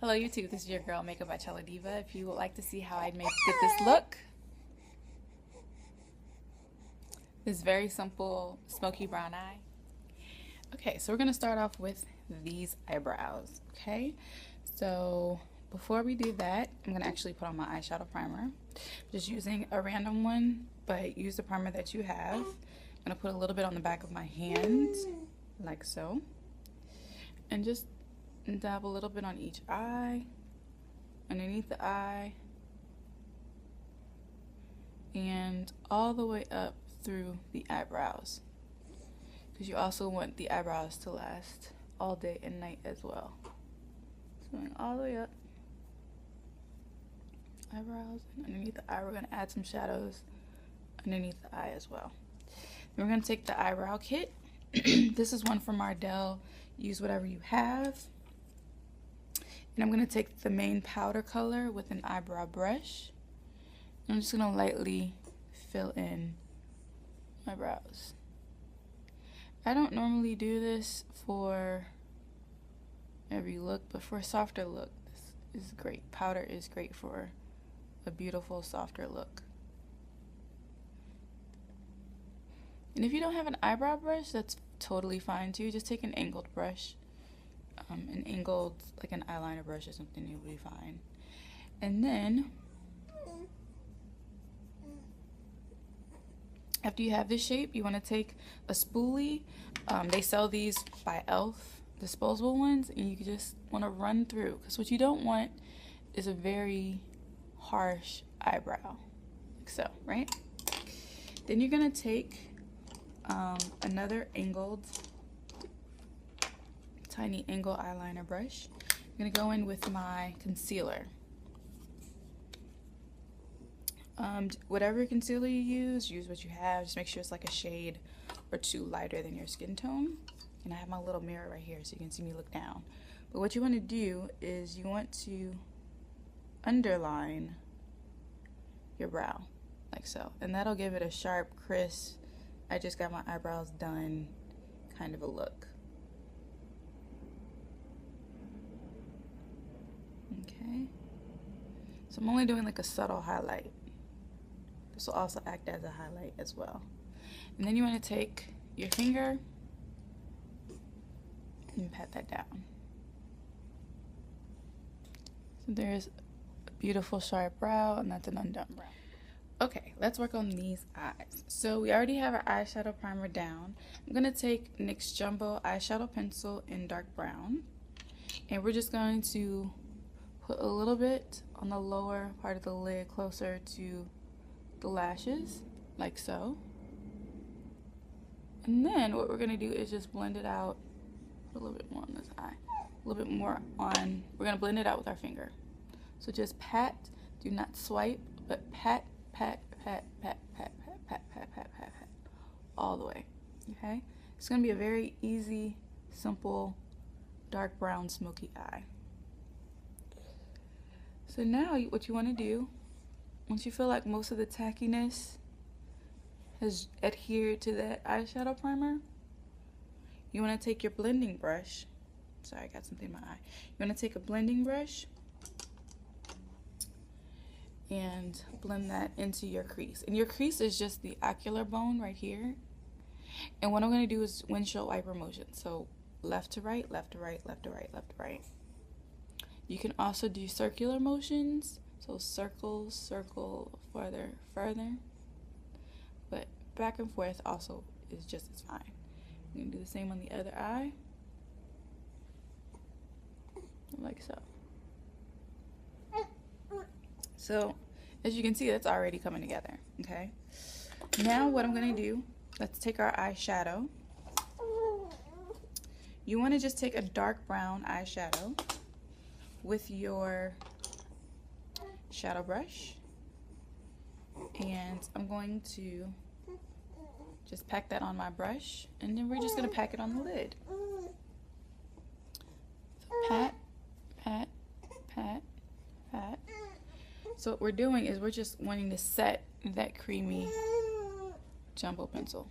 Hello YouTube, this is your girl Makeup by Chella Diva. If you would like to see how I did this look, this very simple smoky brown eye. Okay, so we're gonna start off with these eyebrows, okay? So before we do that, I'm gonna actually put on my eyeshadow primer. Just using a random one, but use the primer that you have. I'm gonna put a little bit on the back of my hand, like so. And just dab a little bit on each eye, underneath the eye, and all the way up through the eyebrows, because you also want the eyebrows to last all day and night as well. So going all the way up, eyebrows, and underneath the eye we're going to add some shadows underneath the eye as well. Then we're going to take the eyebrow kit. This is one from Ardell. Use whatever you have. And I'm going to take the main powder color with an eyebrow brush. I'm just going to lightly fill in my brows. I don't normally do this for every look, but for a softer look, this is great. Powder is great for a beautiful, softer look. And if you don't have an eyebrow brush, that's totally fine too. Just take an angled brush. An angled, like an eyeliner brush or something, it will be fine. And then after you have this shape, you want to take a spoolie. They sell these by e.l.f., disposable ones, and you just want to run through, because what you don't want is a very harsh eyebrow, like so, right? Then you're going to take another angled, tiny angle eyeliner brush. I'm going to go in with my concealer. Whatever concealer you use what you have. Just make sure it's like a shade or two lighter than your skin tone. And I have my little mirror right here so you can see me look down. But what you want to do is you want to underline your brow, like so. And that'll give it a sharp, crisp, I just got my eyebrows done kind of a look. Okay, so I'm only doing like a subtle highlight. This will also act as a highlight as well. And then you want to take your finger and pat that down. So there's a beautiful sharp brow, and that's an undone brow. Okay, let's work on these eyes. So we already have our eyeshadow primer down. I'm going to take NYX Jumbo eyeshadow pencil in dark brown, and we're just going to put a little bit on the lower part of the lid closer to the lashes, like so. And then what we're going to do is just blend it out a little bit more on this eye. A little bit more on, we're going to blend it out with our finger. So just pat, do not swipe, but pat, pat, pat, pat, pat, pat, pat, pat, pat, pat, pat, all the way, okay? It's going to be a very easy, simple, dark brown smoky eye. So now what you want to do, once you feel like most of the tackiness has adhered to that eyeshadow primer, you want to take your blending brush. Sorry, I got something in my eye. You want to take a blending brush and blend that into your crease. And your crease is just the ocular bone right here. And what I'm going to do is windshield wiper motion. So left to right, left to right, left to right, left to right. You can also do circular motions. So circle, circle, further, further. But back and forth also is just as fine. I'm going to do the same on the other eye. Like so. So, as you can see, that's already coming together, okay? Now what I'm going to do, let's take our eyeshadow. You want to just take a dark brown eyeshadow with your shadow brush. And I'm going to just pack that on my brush. And then we're just going to pack it on the lid. So pat, pat, pat, pat. So what we're doing is we're just wanting to set that creamy jumbo pencil.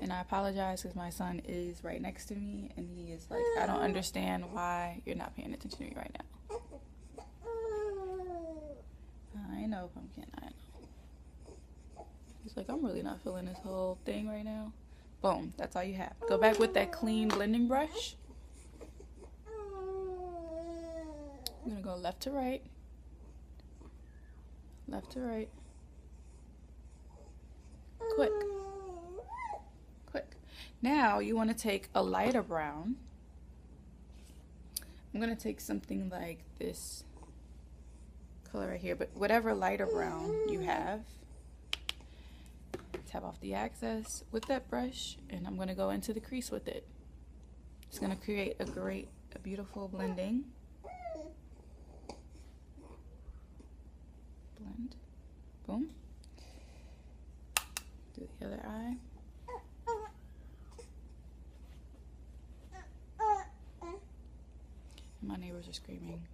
And I apologize because my son is right next to me and he is like, I don't understand why you're not paying attention to me right now. I know, Pumpkin, I know. He's like, I'm really not feeling this whole thing right now. Boom, that's all you have. Go back with that clean blending brush. I'm gonna go left to right. Left to right. Quick. Quick. Now you want to take a lighter brown. I'm gonna take something like this color right here, but whatever lighter brown you have. Tap off the excess with that brush, and I'm gonna go into the crease with it. It's gonna create a beautiful blending. Blend. Boom. Do the other eye. My neighbors are screaming.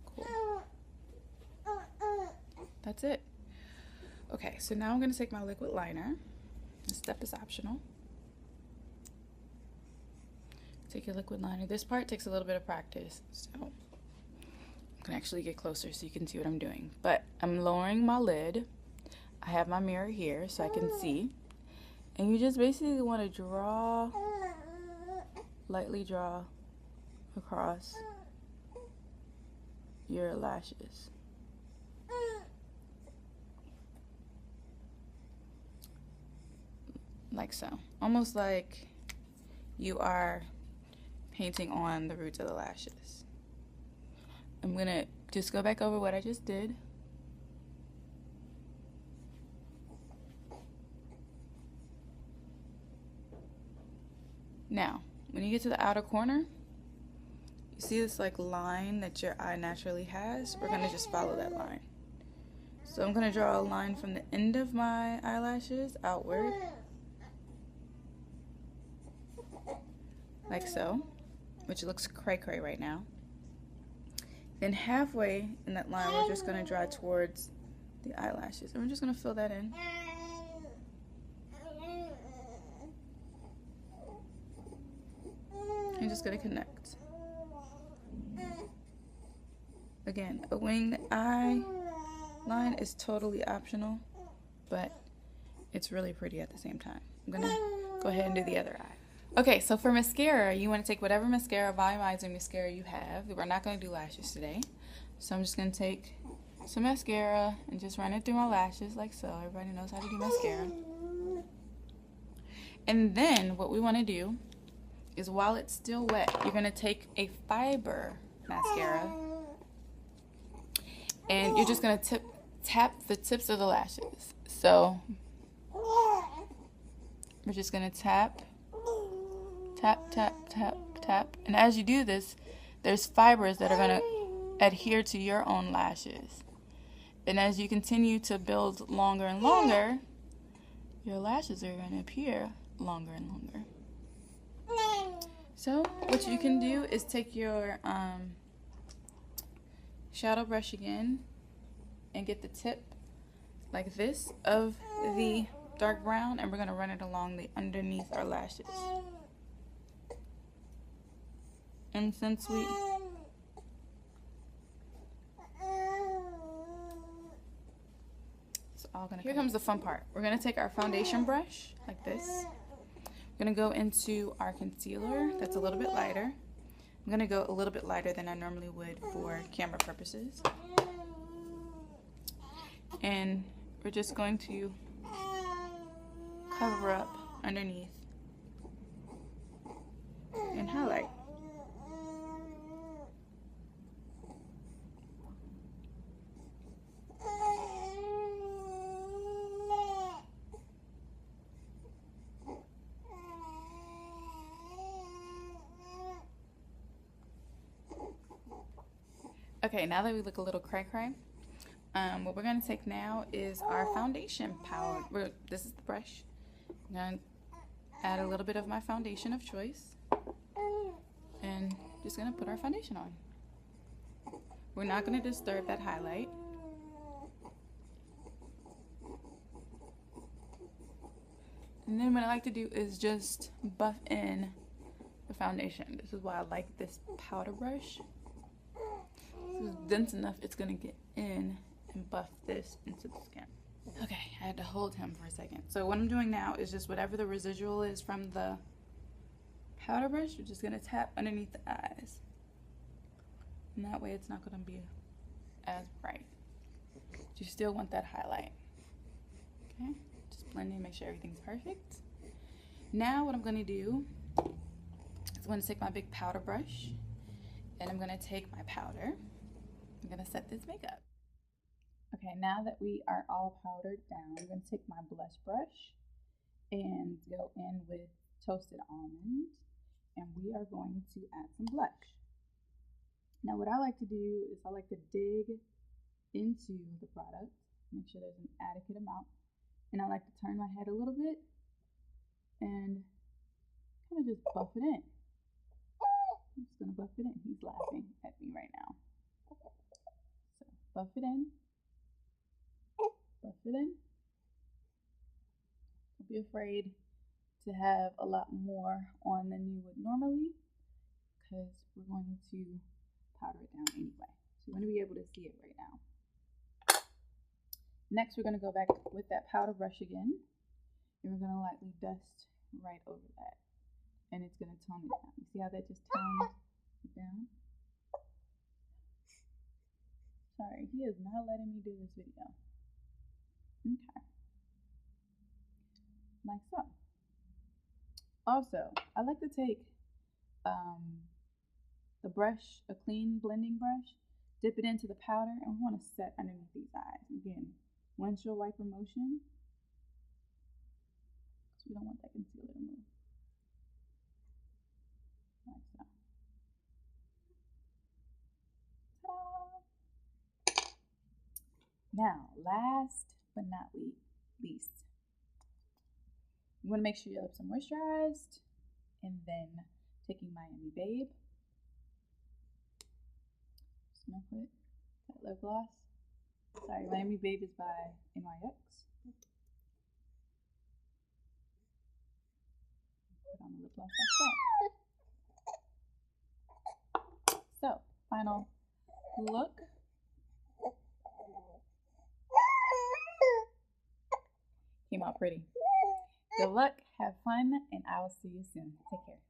Cool. That's it. Okay, so now I'm going to take my liquid liner. This step is optional. Take your liquid liner. This part takes a little bit of practice, so I can actually get closer so you can see what I'm doing. But I'm lowering my lid. I have my mirror here so I can see. And you just basically want to draw, lightly draw across your lashes. Like so. Almost like you are painting on the roots of the lashes. I'm gonna just go back over what I just did. Now, when you get to the outer corner, you see this like line that your eye naturally has? We're gonna just follow that line. So I'm gonna draw a line from the end of my eyelashes outward. Like so, which looks cray-cray right now. Then halfway in that line, we're just gonna draw towards the eyelashes. And we're just gonna fill that in. I'm just gonna connect. Again, a winged eye line is totally optional, but it's really pretty at the same time. I'm gonna go ahead and do the other eye. Okay, so for mascara, you want to take whatever mascara, volumizing mascara you have. We're not going to do lashes today. So I'm just going to take some mascara and just run it through my lashes like so. Everybody knows how to do mascara. And then what we want to do is while it's still wet, you're going to take a fiber mascara and you're just going to tap the tips of the lashes. So we're just going to tap. Tap, tap, tap, tap. And as you do this, there's fibers that are going to adhere to your own lashes. And as you continue to build longer and longer, your lashes are going to appear longer and longer. So what you can do is take your shadow brush again and get the tip like this of the dark brown, and we're going to run it along the underneath our lashes. And since we it's all gonna here comes the fun part. We're gonna take our foundation brush like this. We're gonna go into our concealer that's a little bit lighter. I'm gonna go a little bit lighter than I normally would for camera purposes. And we're just going to cover up underneath and highlight. Okay, now that we look a little cray-cray, what we're going to take now is our foundation powder. This is the brush. I'm going to add a little bit of my foundation of choice. And just going to put our foundation on. We're not going to disturb that highlight. And then what I like to do is just buff in the foundation. This is why I like this powder brush. This is dense enough, it's gonna get in and buff this into the skin. Okay, I had to hold him for a second. So what I'm doing now is just whatever the residual is from the powder brush, you're just gonna tap underneath the eyes. And that way it's not gonna be as bright. You still want that highlight. Okay, just blend in, make sure everything's perfect. Now what I'm gonna do is I'm gonna take my big powder brush and I'm gonna take my powder. I'm gonna set this makeup. Okay, now that we are all powdered down, I'm gonna take my blush brush and go in with toasted almond, and we are going to add some blush. Now what I like to do is I like to dig into the product, make sure there's an adequate amount, and I like to turn my head a little bit and kind of just buff it in. I'm just gonna buff it in. He's laughing at me right now. So buff it in. Buff it in. Don't be afraid to have a lot more on than you would normally, because we're going to powder it down anyway. So you want to be able to see it right now. Next, we're going to go back with that powder brush again, and we're going to lightly dust right over that, and it's going to tone it down. You see how that just toned it down? Sorry, he is not letting me do this video. Okay. Like so. Also, I like to take the brush, a clean blending brush, dip it into the powder, and we want to set underneath these eyes. Again, windshield wiper motion, because we don't want that concealer to move. Like so. Ta-da! Now, last but not least, you want to make sure your lips are moisturized, and then taking Miami Babe. Just gonna put that lip gloss. Sorry, Miami Babe is by NYX. Put on the lip gloss like so. So, final look. Came out pretty. Good luck, have fun, and I will see you soon. Take care.